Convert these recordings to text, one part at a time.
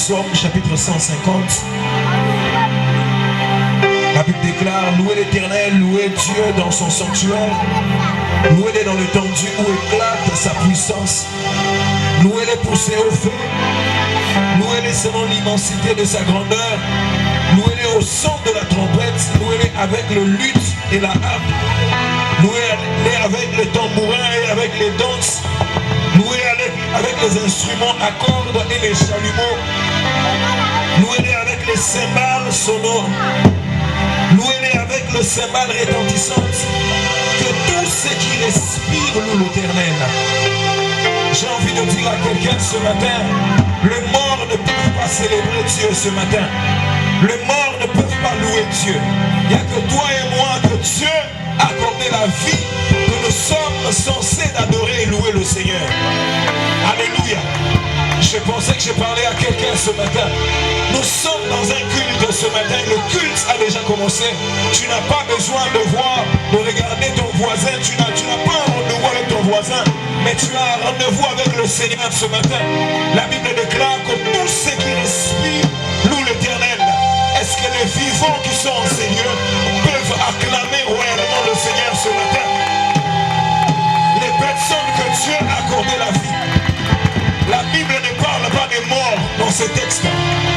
Psaume chapitre 150. La Bible déclare: louez l'Éternel, louez Dieu dans son sanctuaire, louez-les dans l'étendue où éclate sa puissance, louez-les pour ses hauts faits, louez-les selon l'immensité de sa grandeur, louez-les au son de la trompette, louez-les avec le luth et la harpe, louez-les avec le tambourin et avec les danses, louez-les avec les instruments à cordes et les chalumeaux, louez-les avec les cymbales sonores, louez-les avec le cymbale retentissante. Que tout ce qui respire loue l'Éternel. J'ai envie de dire à quelqu'un ce matin: les morts ne peuvent pas célébrer Dieu ce matin. Les morts ne peuvent pas louer Dieu. Il n'y a que toi et moi que Dieu a accordé la vie, que nous sommes censés adorer et louer le Seigneur. Alléluia. Je pensais que j'ai parlé à quelqu'un ce matin. Nous sommes dans un culte ce matin. Le culte a déjà commencé. Tu n'as pas besoin de voir, de regarder ton voisin. Tu n'as pas un rendez-vous avec ton voisin, mais tu as un rendez-vous avec le Seigneur ce matin. La Bible déclare que tous ceux qui respirent louent l'Éternel. Est-ce que les vivants qui sont en Seigneur peuvent acclamer royalement le Seigneur ce matin? Les personnes que Dieu a accordé la vie. La Bible ne parle pas des morts dans ce texte.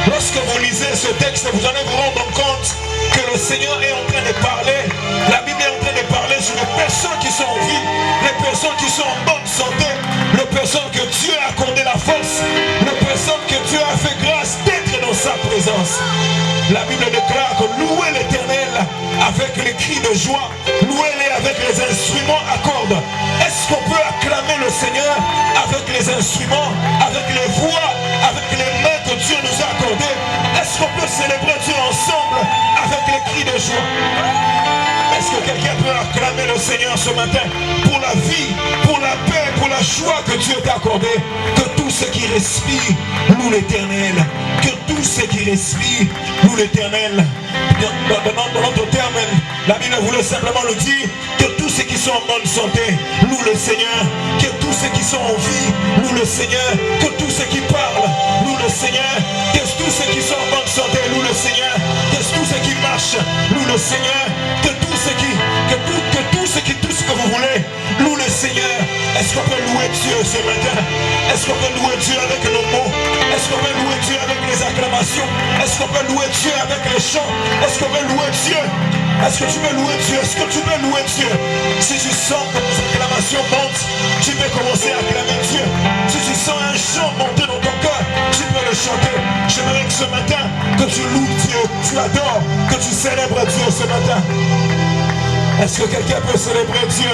Lorsque vous lisez ce texte, vous allez vous rendre compte que le Seigneur est en train de parler. La Bible est en train de parler sur les personnes qui sont en vie, les personnes qui sont en bonne santé, les personnes que Dieu a accordé la force, les personnes que Dieu a fait grâce d'être dans sa présence. La Bible déclare que louez l'Éternel avec les cris de joie, louez-les avec les instruments à cordes. Est-ce qu'on peut acclamer le Seigneur avec les instruments, avec les voix, avec les mains que Dieu nous a accordées? Est-ce qu'on peut célébrer Dieu ensemble avec les cris de joie? Est-ce que quelqu'un peut acclamer le Seigneur ce matin pour la vie, pour la paix, pour la joie que Dieu t'a accordée? Que tout ce qui respire loue l'Éternel. Que tout ce qui respire loue l'Éternel. Dans notre terme, la Bible voulait simplement nous dire que tous ceux qui sont en bonne santé louent le Seigneur. Que tous ceux qui sont en vie louent le Seigneur. Que tous ceux qui parlent louent le Seigneur. Que tous ceux qui sont en bonne santé louent le Seigneur. Que tous ceux qui marchent louent le Seigneur. Que tout ce que vous voulez loue le Seigneur. Est-ce qu'on peut louer Dieu ce matin? Est-ce qu'on peut louer Dieu avec nos mots? Est-ce qu'on peut louer Dieu avec les acclamations? Est-ce qu'on peut louer Dieu avec les chants? Est-ce qu'on peut louer Dieu? Est-ce que tu peux louer Dieu? Est-ce que tu peux louer Dieu? Si tu sens que les acclamations montent, tu peux commencer à acclamer Dieu. Si tu sens un chant monter dans ton cœur, tu peux le chanter. J'aimerais que ce matin, que tu loues Dieu, tu adores, que tu célèbres Dieu ce matin. Est-ce que quelqu'un peut célébrer Dieu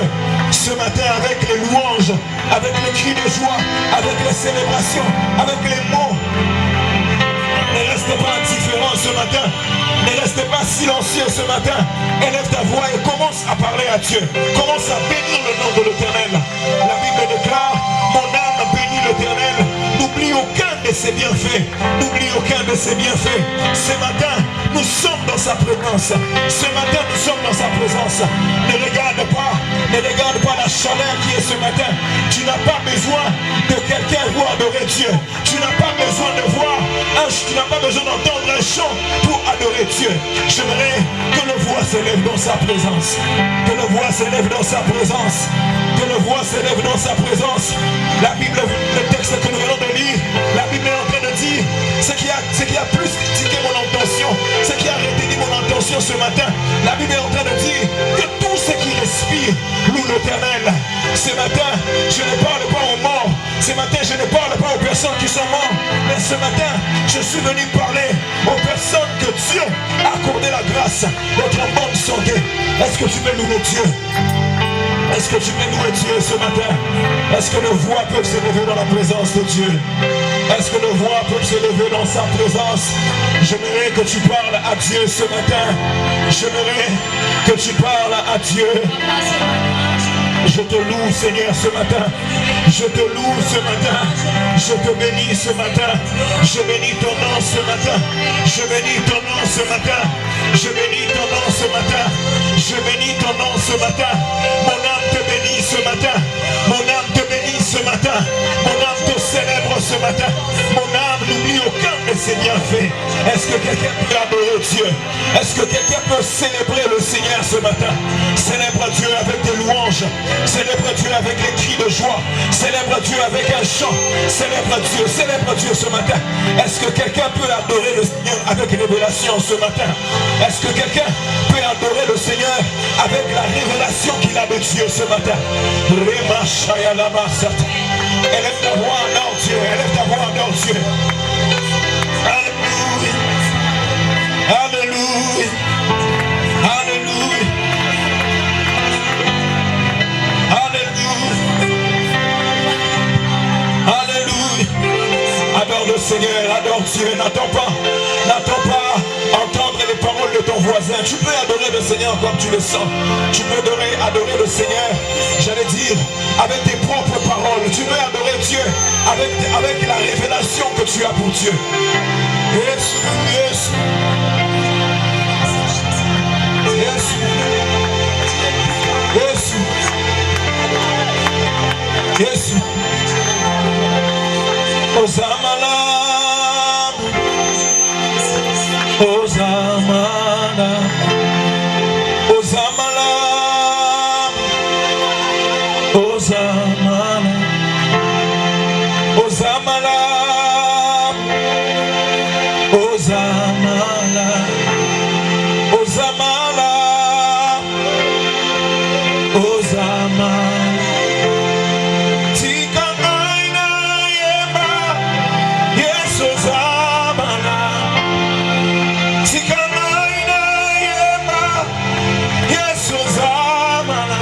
ce matin avec les louanges, avec les cris de joie, avec les célébrations, avec les mots? Ne restez pas indifférents ce matin. Ne restez pas silencieux ce matin. Élève ta voix et commence à parler à Dieu. Commence à bénir le nom de l'Éternel. La Bible déclare: mon âme bénit l'Éternel. N'oublie aucun de ses bienfaits. N'oublie aucun de ses bienfaits. Ce matin, nous sommes dans sa présence. Ce matin, nous sommes dans sa présence. Ne regarde pas la chaleur qui est ce matin. Tu n'as pas besoin de quelqu'un pour adorer Dieu. Tu n'as pas besoin de voir tu n'as pas besoin d'entendre un chant pour adorer Dieu. J'aimerais que le voix s'élève dans sa présence. Que le voix s'élève dans sa présence. Que le voix s'élève dans sa présence. La Bible, le texte que nous venons de lire, la Bible est en train de dire ce qui a plus critiqué mon intention, ce qui a retenu mon intention ce matin. La Bible est en train de dire que tout ce qui respire loue l'Éternel. Ce matin, je ne parle pas aux morts. Ce matin, je ne parle pas aux personnes qui sont mortes. Mais ce matin, je suis venu parler aux personnes que Dieu a accordé la grâce d'être en bonne santé. Est-ce que tu peux louer Dieu? Est-ce que tu peux louer Dieu ce matin? Est-ce que nos voix peuvent se lever dans la présence de Dieu? Est-ce que nos voix peuvent se lever dans sa présence? J'aimerais que tu parles à Dieu ce matin. J'aimerais que tu parles à Dieu. Je te loue, Seigneur, ce matin. Je te loue ce matin. Je te bénis ce matin. Je bénis ton nom ce matin. Je bénis ton nom ce matin. Je bénis ton nom ce matin. Je bénis ton nom ce matin. Mon âme te bénit ce matin. Mon âme te bénit ce matin. Mon âme te célèbre ce matin. Mon âme n'oublie aucun de ses bienfaits. Est-ce que quelqu'un peut adorer Dieu? Est-ce que quelqu'un peut célébrer le Seigneur ce matin? Célèbre Dieu avec des louanges. Célèbre Dieu avec des cris de joie. Célèbre Dieu avec un chant. Célèbre Dieu ce matin. Est-ce que quelqu'un peut adorer le Seigneur avec révélation ce matin? Est-ce que quelqu'un peut adorer le Seigneur avec la révélation qu'il a de Dieu ce matin? Élève ta voix en Dieu, élève ta voix en Dieu. Alléluia, Alléluia, Alléluia, Alléluia, Alléluia. Adore le Seigneur, adore Dieu, n'attends pas entendre les paroles de ton voisin. Tu peux adorer le Seigneur comme tu le sens. Tu peux adorer le Seigneur, j'allais dire, avec tes propres paroles. Tu peux adorer Dieu avec la révélation que tu as pour Dieu. Yes, yes. Yes. Yes. Yes. Osamala. Osamala. Osamala. Osamala. Osamala. Osamala. Osamala. Osamala. Tikamaina yema. Yes, Osamala. Tikamaina yema. Yes, Osamala.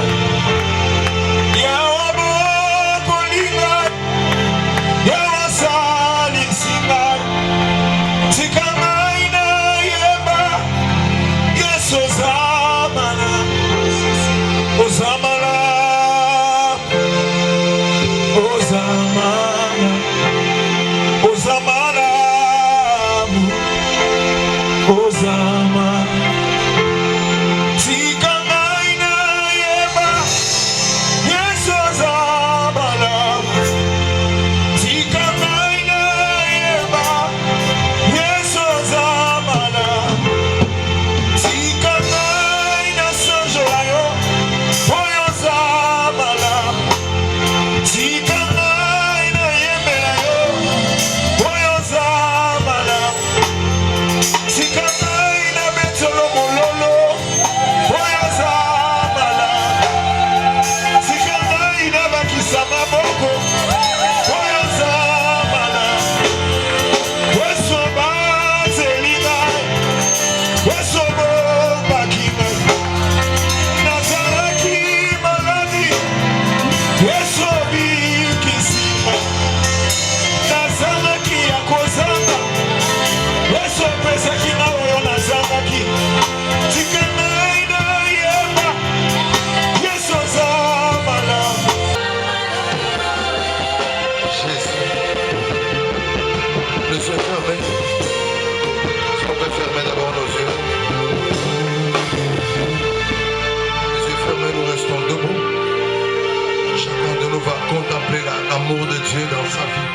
L'amour de Dieu dans sa vie,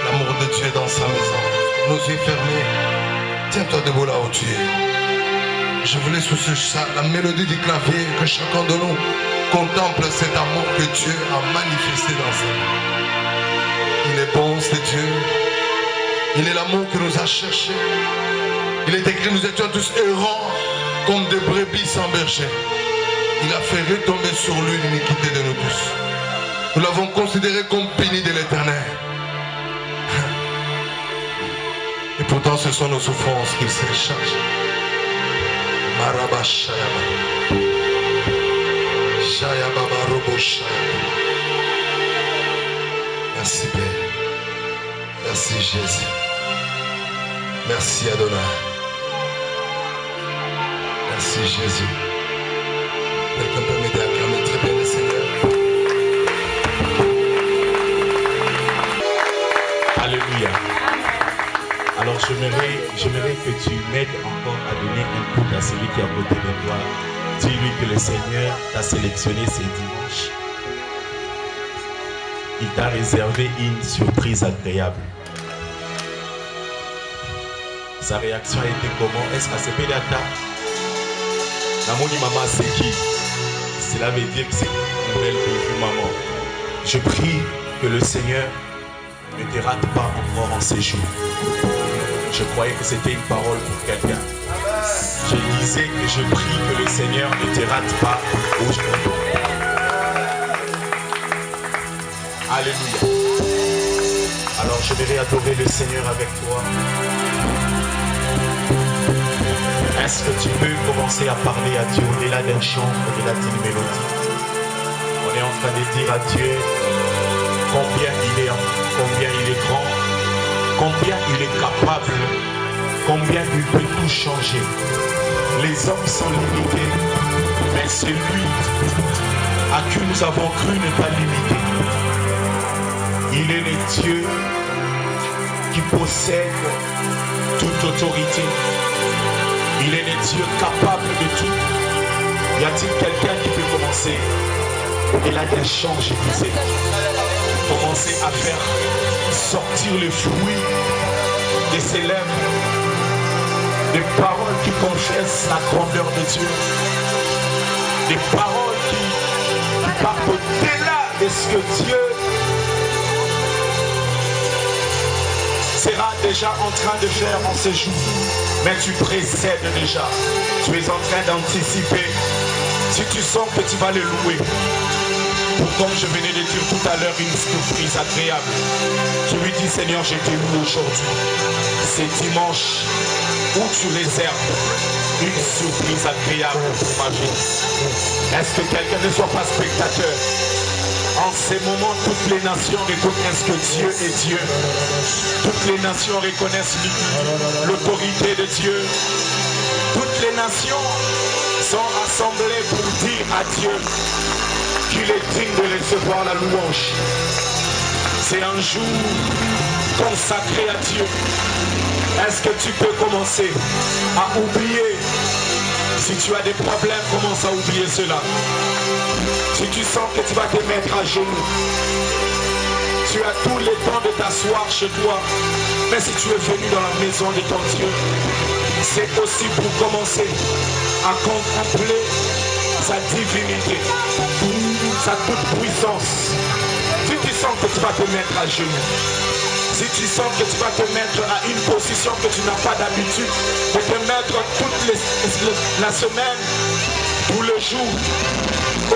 l'amour de Dieu dans sa maison. Nos yeux fermés, tiens-toi debout là où tu es. Je voulais sous la mélodie du clavier que chacun de nous contemple cet amour que Dieu a manifesté dans sa vie. Il est bon, c'est Dieu. Il est l'amour qui nous a cherchés. Il est écrit, nous étions tous errants comme des brebis sans berger. Il a fait retomber sur lui l'iniquité de nous tous. Nous l'avons considéré comme béni de l'Éternel. Et pourtant ce sont nos souffrances qu'il se charge. Maraba Shayaba. Shayaba Robo Shayaba. Merci Père. Merci Jésus. Merci Adonai. Merci Jésus. Quelqu'un peut m'aider à acclamer très bien le Seigneur. Alléluia. Alors j'aimerais que tu m'aides encore à donner un coup à celui qui est à côté de toi. Dis-lui que le Seigneur t'a sélectionné ce dimanche. Il t'a réservé une surprise agréable. Sa réaction a été comment? Est-ce qu'elle s'est payée à ta? Namoni maman c'est qui? Cela veut dire que c'est une nouvelle pour vous maman. Je prie que le Seigneur ne te rate pas encore en ces jours. Je croyais que c'était une parole pour quelqu'un. Je disais que je prie que le Seigneur ne te rate pas aujourd'hui. Alléluia. Alors je vais adorer le Seigneur avec toi. Est-ce que tu peux commencer à parler à Dieu au-delà d'un chant, au-delà d'une mélodie? On est en train de dire à Dieu combien il est grand, combien il est capable, combien il peut tout changer. Les hommes sont limités, mais celui à qui nous avons cru n'est pas limité. Il est le Dieu qui possède toute autorité. Il est le Dieu capable de tout. Y a-t-il quelqu'un qui peut commencer? Et là, des chants, je disais, commencer à faire sortir le fruit de ses lèvres, des paroles qui confessent la grandeur de Dieu, des paroles qui partent au-delà de ce que Dieu sera déjà en train de faire en ce jour. Mais tu précèdes déjà. Tu es en train d'anticiper. Si tu sens que tu vas le louer, pour comme je venais de dire tout à l'heure, une surprise agréable. Tu lui dis, Seigneur, je te loue aujourd'hui. C'est dimanche où tu réserves une surprise agréable pour ma vie. Est-ce que quelqu'un ne soit pas spectateur? En ces moments, toutes les nations reconnaissent que Dieu est Dieu. Toutes les nations reconnaissent l'autorité de Dieu. Toutes les nations sont rassemblées pour dire à Dieu qu'il est digne de recevoir la louange. C'est un jour consacré à Dieu. Est-ce que tu peux commencer à oublier? Si tu as des problèmes, commence à oublier cela. Si tu sens que tu vas te mettre à genoux, tu as tout le temps de t'asseoir chez toi. Mais si tu es venu dans la maison de ton Dieu, c'est aussi pour commencer à contempler sa divinité, sa toute puissance. Si tu sens que tu vas te mettre à genoux, si tu sens que tu vas te mettre à une position que tu n'as pas d'habitude de te mettre toute la semaine, tout le jour,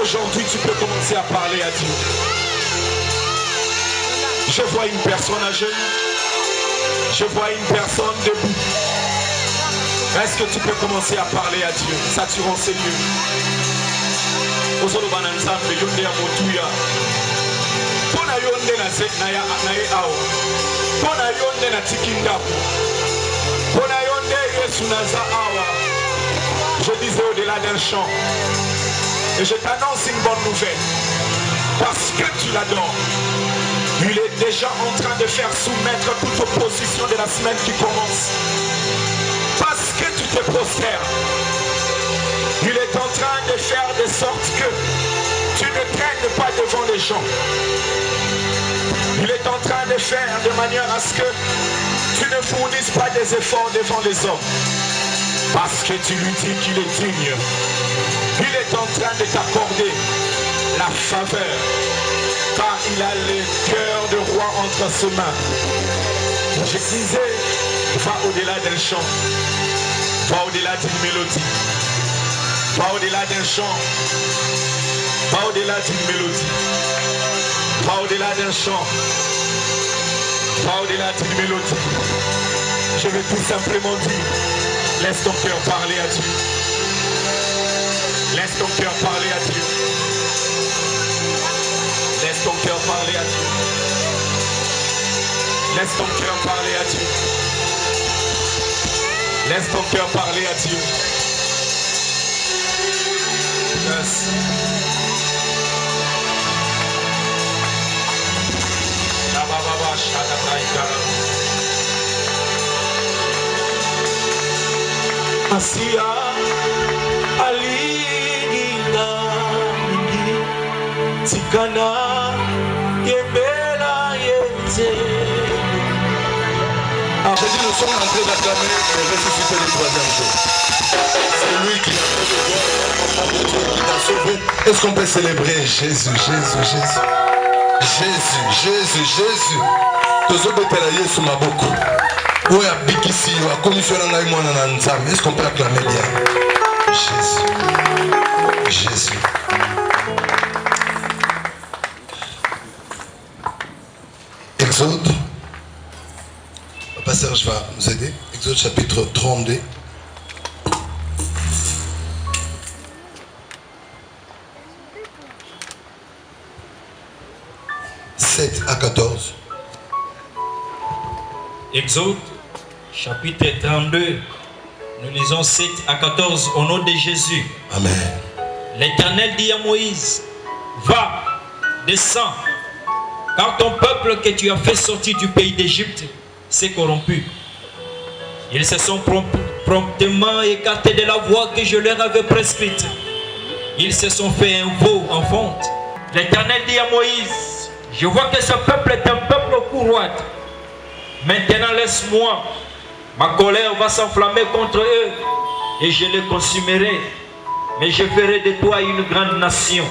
aujourd'hui tu peux commencer à parler à Dieu. Je vois une personne à genoux, je vois une personne debout. Est-ce que tu peux commencer à parler à Dieu, saturant ses lieux? Pona yonde na set na ye awa. Pona yonde na tikindapo. Pona yonde Yesu naza awa. Je disais au-delà d'un chant. Et je t'annonce une bonne nouvelle. Parce que tu l'adores. Il est déjà en train de faire soumettre toute opposition de la semaine qui commence. Parce que tu te prosternes. Il est en train de faire de sorte que tu ne traînes pas devant les gens. Il est en train de faire de manière à ce que tu ne fournisses pas des efforts devant les hommes. Parce que tu lui dis qu'il est digne. Il est en train de t'accorder la faveur. Car il a le cœur de roi entre ses mains. Je disais, va au-delà d'un chant. Va au-delà d'une mélodie. Va au-delà d'un chant. Va au-delà d'une mélodie. Va au-delà d'un chant. Va au-delà d'une mélodie. Je vais tout simplement dire, laisse ton cœur parler à Dieu. Laisse ton cœur parler à Dieu. Laisse ton cœur parler à Dieu. Laisse ton cœur parler à Dieu. Laisse ton cœur parler à Dieu. Yes. Asia alinga mingi tikana yembela yenze. J'ai dit nous sommes en train d'acclamer est ressuscité le troisième jour. C'est lui qui t'a sauvé. Est-ce qu'on peut célébrer Jésus, Jésus, Jésus? Jésus, Jésus, Jésus. Tozobetela Yesu maboko. Oya bikisi wa commissiona ngai mwana na nzambe. Est-ce qu'on peut acclamer bien? Jésus. Jésus. Exode. Papa Serge va nous aider. Exode chapitre 32. « 7 à 14. Exode, chapitre 32, nous lisons 7 à 14 au nom de Jésus. Amen. L'Éternel dit à Moïse, va, descends, car ton peuple que tu as fait sortir du pays d'Égypte s'est corrompu. Ils se sont promptement écartés de la voie que je leur avais prescrite. Ils se sont fait un veau en fonte. L'Éternel dit à Moïse, je vois que ce peuple est un peuple courroide. Maintenant laisse-moi, ma colère va s'enflammer contre eux et je les consumerai. Mais je ferai de toi une grande nation.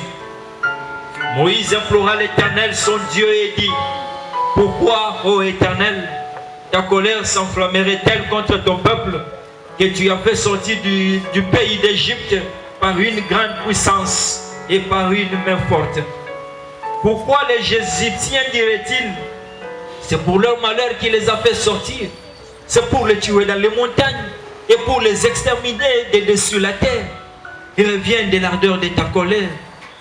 Moïse implora l'Éternel son Dieu et dit, pourquoi, ô Éternel, ta colère s'enflammerait-elle contre ton peuple que tu as fait sortir du pays d'Égypte par une grande puissance et par une main forte? Pourquoi les Égyptiens diraient-ils, c'est pour leur malheur qui les a fait sortir, c'est pour les tuer dans les montagnes et pour les exterminer de dessus la terre? Et reviens de l'ardeur de ta colère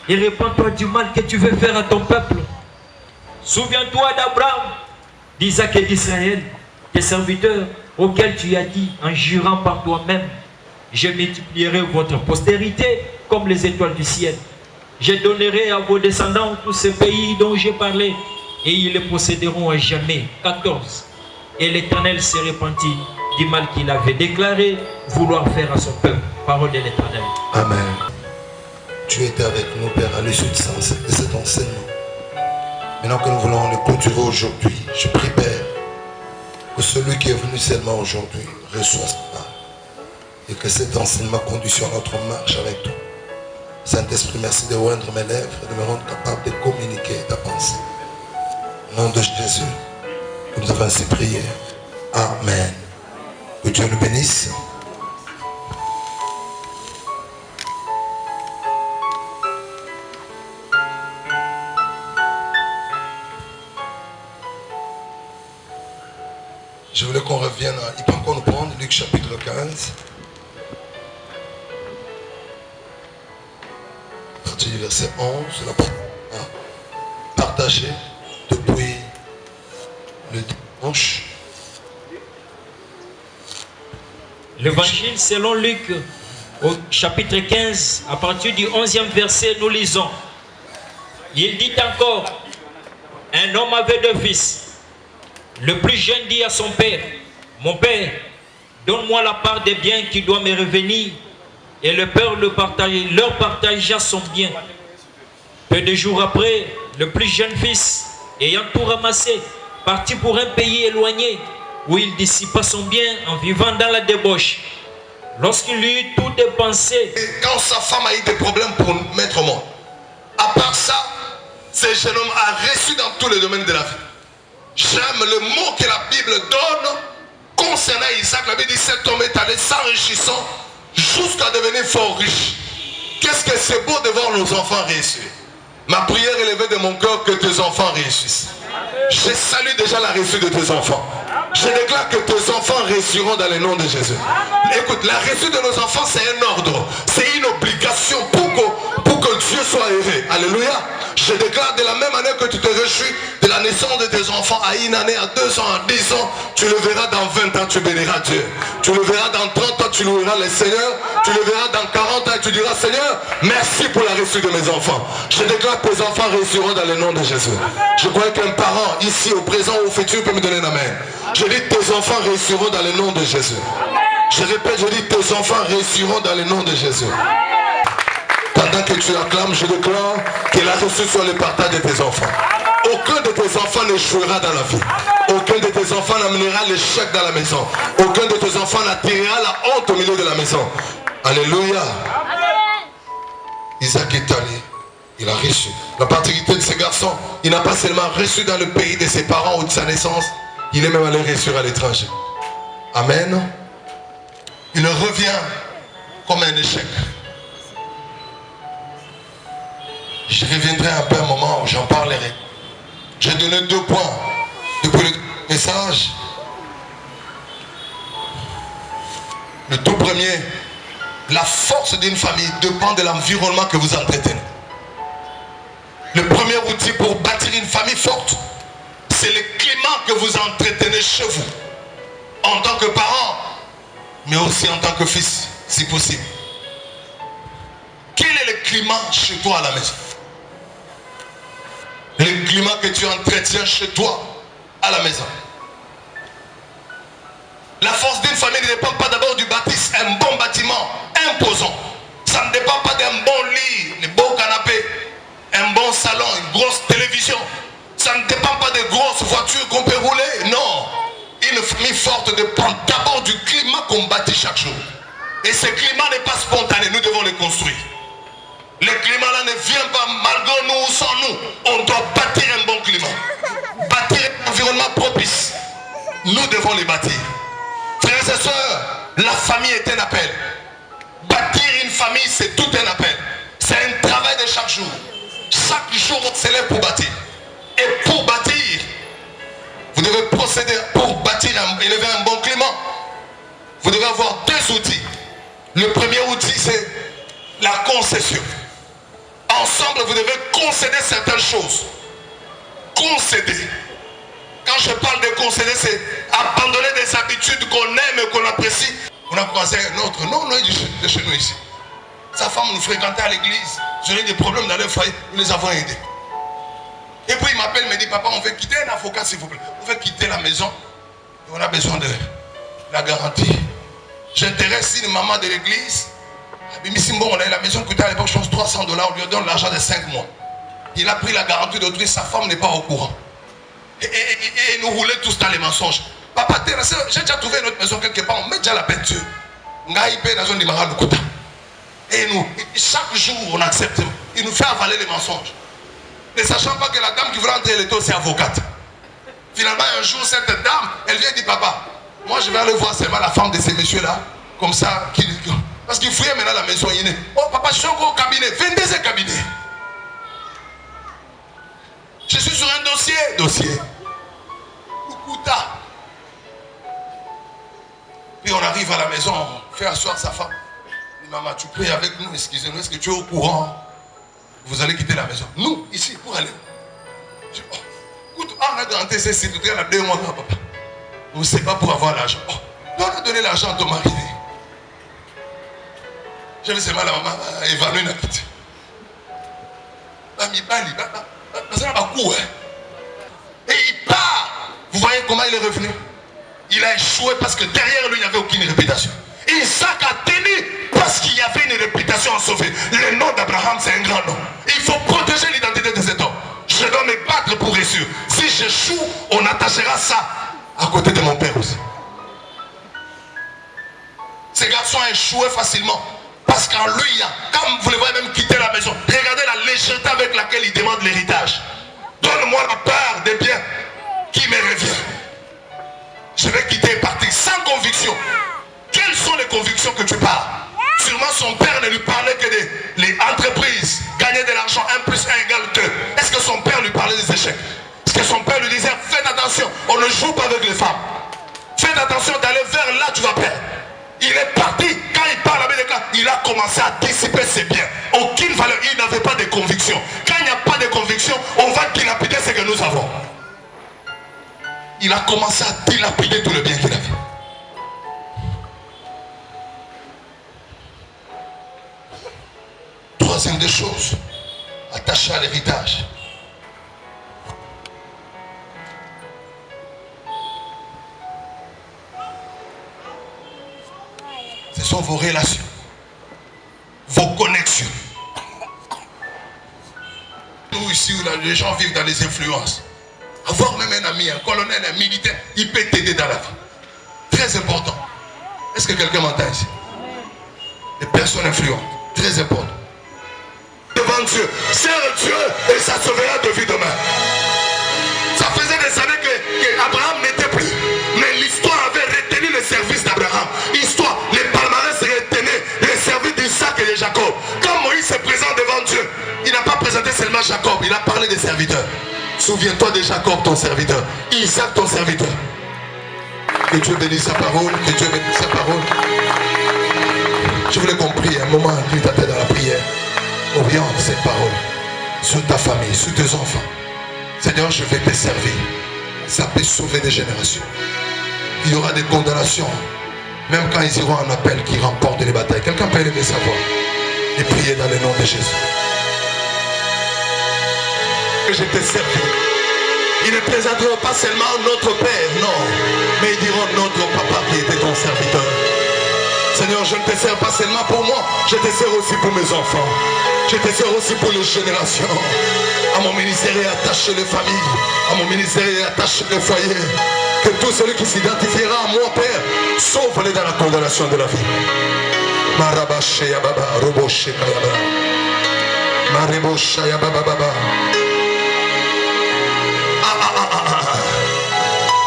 et répands-toi du mal que tu veux faire à ton peuple. Souviens-toi d'Abraham, d'Isaac et d'Israël, tes serviteurs auxquels tu as dit en jurant par toi-même, je multiplierai votre postérité comme les étoiles du ciel. Je donnerai à vos descendants tous ces pays dont j'ai parlé et ils les posséderont à jamais. 14. Et l'Éternel s'est repenti du mal qu'il avait déclaré vouloir faire à son peuple. Parole de l'Éternel. Amen. Tu étais avec nous, Père, à l'issue de cet enseignement. Maintenant que nous voulons le clôturer aujourd'hui, je prie, Père, que celui qui est venu seulement aujourd'hui reçoive ça. Et que cet enseignement conditionne notre marche avec toi. Saint-Esprit, merci de oindre mes lèvres et de me rendre capable de communiquer ta pensée. Au nom de Jésus, nous avons ainsi prié. Amen. Que Dieu nous bénisse. Je voulais qu'on revienne, il peut encore nous prendre Luc chapitre 15. À partir du verset 11, la partagé depuis le dimanche. L'évangile selon Luc, au chapitre 15, à partir du 11e verset, nous lisons. Il dit encore, un homme avait 2 fils. Le plus jeune dit à son père, mon père, donne-moi la part des biens qui doit me revenir. Et le père leur partagea son bien. Peu de jours après, le plus jeune fils, ayant tout ramassé, partit pour un pays éloigné, où il dissipa son bien en vivant dans la débauche. Lorsqu'il eut tout dépensé... Et quand sa femme a eu des problèmes pour mettre au monde, à part ça, ce jeune homme a reçu dans tous les domaines de la vie. J'aime le mot que la Bible donne concernant Isaac. La Bible dit cet homme est allé s'enrichissant jusqu'à devenir fort riche. Qu'est-ce que c'est beau de voir nos enfants réussir. Ma prière est élevée de mon cœur que tes enfants réussissent. Je salue déjà la réussite de tes enfants. Je déclare que tes enfants réussiront dans le nom de Jésus. Écoute, la réussite de nos enfants, c'est un ordre. C'est une obligation pour que Dieu soit heureux. Alléluia. Je déclare de la même année que tu te réjouis de la naissance de tes enfants à une année, à 2 ans, à 10 ans, tu le verras dans 20 ans, tu béniras Dieu. Tu le verras dans 30 ans, tu loueras le Seigneur. Tu le verras dans 40 ans et tu diras, Seigneur, merci pour la réussite de mes enfants. Je déclare que tes enfants réussiront dans le nom de Jésus. Je crois qu'un parent ici, au présent ou au futur, peut me donner un amen. Je dis, tes enfants réussiront dans le nom de Jésus. Je répète, je dis, tes enfants réussiront dans le nom de Jésus. Pendant que tu acclames, je déclare que la réussite soit le partage de tes enfants. Aucun de tes enfants ne jouera dans la vie. Aucun de tes enfants n'amènera l'échec dans la maison. Aucun de tes enfants n'attirera la honte au milieu de la maison. Alléluia. Isaac est allé. Il a reçu. La particularité de ce garçon, il n'a pas seulement reçu dans le pays de ses parents ou de sa naissance, il est même allé reçu à l'étranger. Amen. Il revient comme un échec. Je reviendrai un peu un moment où j'en parlerai. J'ai donné 2 points depuis le message. Le tout premier, la force d'une famille dépend de l'environnement que vous entretenez. Le premier outil pour bâtir une famille forte, c'est le climat que vous entretenez chez vous, en tant que parent, mais aussi en tant que fils, si possible. Quel est le climat chez toi à la maison? Le climat que tu entretiens chez toi à la maison. La force d'une famille ne dépend pas d'abord du bâtisse, un bon bâtiment imposant. Ça ne dépend pas d'un bon lit, de beaux canapés, un bon salon, une grosse télévision. Ça ne dépend pas des grosses voitures qu'on peut rouler. Non. Une famille forte dépend d'abord du climat qu'on bâtit chaque jour. Et ce climat n'est pas spontané, nous devons le construire. Le climat là ne vient pas malgré nous ou sans nous. On doit bâtir un bon climat. Bâtir un environnement propice. Nous devons les bâtir. Frères et sœurs, la famille est un appel. Bâtir une famille, c'est tout un appel. C'est un travail de chaque jour. Chaque jour, on se lève pour bâtir. Et pour bâtir, vous devez procéder pour bâtir, élever un bon climat. Vous devez avoir 2 outils. Le premier outil, c'est la concession. Ensemble, vous devez concéder certaines choses. Concéder. Quand je parle de concéder, c'est abandonner des habitudes qu'on aime et qu'on apprécie. On a croisé un autre, non, de chez nous ici. Sa femme nous fréquentait à l'église. J'ai eu des problèmes dans leur foyer, nous les avons aidés. Et puis il m'appelle, me dit, papa, on veut quitter un avocat s'il vous plaît. On veut quitter la maison. Et on a besoin de la garantie. J'intéresse une maman de l'église. La maison coûtait à l'époque, je pense, $300. On lui donne l'argent de 5 mois. Il a pris la garantie d'autrui, sa femme n'est pas au courant. Et nous roulons tous dans les mensonges. Papa, j'ai déjà trouvé une autre maison quelque part, on met déjà la peinture. Et nous, chaque jour, on accepte. Il nous fait avaler les mensonges. Ne sachant pas que la dame qui voulait entrer les taux, c'est avocate. Finalement, un jour, cette dame, elle vient et dit, papa, moi je vais aller voir seulement la femme de ces messieurs-là, comme ça, parce qu'il fouillait maintenant la maison. Il est, oh papa, je suis encore au cabinet, 22 cabinets. Je suis sur un dossier. Ukuta. Puis on arrive à la maison, on fait asseoir sa femme. Il dit, maman, tu pries avec nous, excusez-nous, est-ce que tu es au courant? Vous allez quitter la maison. Nous, ici, pour aller. Je dis, oh, écoute, on a garanti ces sites, il y a 2 mois, papa. On ne sait pas pour avoir l'argent. Oh, on a donné l'argent à ton mari. Je vais seulement la maman évanouie la petite. Et il part. Vous voyez comment il est revenu? Il a échoué parce que derrière lui, il n'y avait aucune réputation. Isaac a tenu parce qu'il y avait une réputation à sauver. Le nom d'Abraham, c'est un grand nom. Il faut protéger l'identité de cet homme. Je dois me battre pour réussir. Si j'échoue, on attachera ça à côté de mon père aussi. Ce garçon a échoué facilement. Parce qu'en lui, comme vous le voyez même quitter la maison, regardez la légèreté avec laquelle il demande l'héritage. Donne-moi la part des biens qui me revient. Je vais quitter et partir sans conviction. Quelles sont les convictions que tu parles? Sûrement son père ne lui parlait que des entreprises, gagner de l'argent, 1 + 1 = 2. Est-ce que son père lui parlait des échecs? Est-ce que son père lui disait, faites attention, on ne joue pas avec les femmes. Faites attention d'aller vers là, tu vas perdre. Il est parti, quand il parle avec les gars, il a commencé à dissiper ses biens. Aucune valeur, il n'avait pas de conviction. Quand il n'y a pas de conviction, on va dilapider ce que nous avons. Il a commencé à dilapider tout le bien qu'il avait. Troisième des choses, attaché à l'héritage. Ce sont vos relations, vos connexions. ici où les gens vivent dans les influences. Avoir même un ami, un colonel, un militaire, il peut t'aider dans la vie. Très important. Est-ce que quelqu'un m'entend ici? Les personnes influentes, très important. Devant Dieu, sers Dieu et ça sauvera de vie demain. Ça faisait des années qu'Abraham n'était plus. Mais l'histoire avait retenu le service d'Abraham. L'histoire, les palmarès retenaient le service d'Isaac et de Jacob. Quand Moïse se présente devant Dieu, il n'a pas présenté seulement Jacob, il a parlé des serviteurs. Souviens-toi de Jacob, ton serviteur. Isaac, ton serviteur. Que Dieu bénisse sa parole, que Dieu bénisse sa parole. Je voulais qu'on prie un moment, inclus ta tête dans la prière. Oriente cette parole sur ta famille, sur tes enfants. Seigneur, je vais te servir. Ça peut sauver des générations. Il y aura des condamnations, même quand ils iront en appel, qui remportent les batailles. Quelqu'un peut lever sa voix et prier dans le nom de Jésus. Que je te serve. Ils ne présenteront pas seulement notre Père, non, mais ils diront notre Papa qui était ton serviteur. Seigneur, je ne te sers pas seulement pour moi, je te sers aussi pour mes enfants. Je te sers aussi pour les générations. À mon ministère est attaché les familles. À mon ministère est attaché les foyers. Que tout celui qui s'identifiera à moi, Père, sauve-les dans la condamnation de la vie. Marabache Baba, Roboche Kayaba. Mareboche Baba Baba.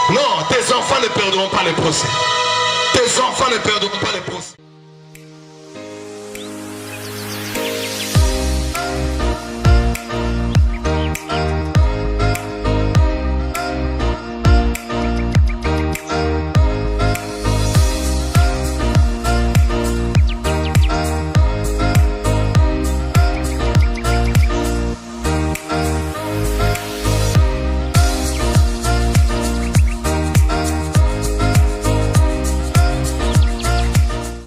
Non, tes enfants ne perdront pas les procès. Tes enfants ne perdront pas les procès.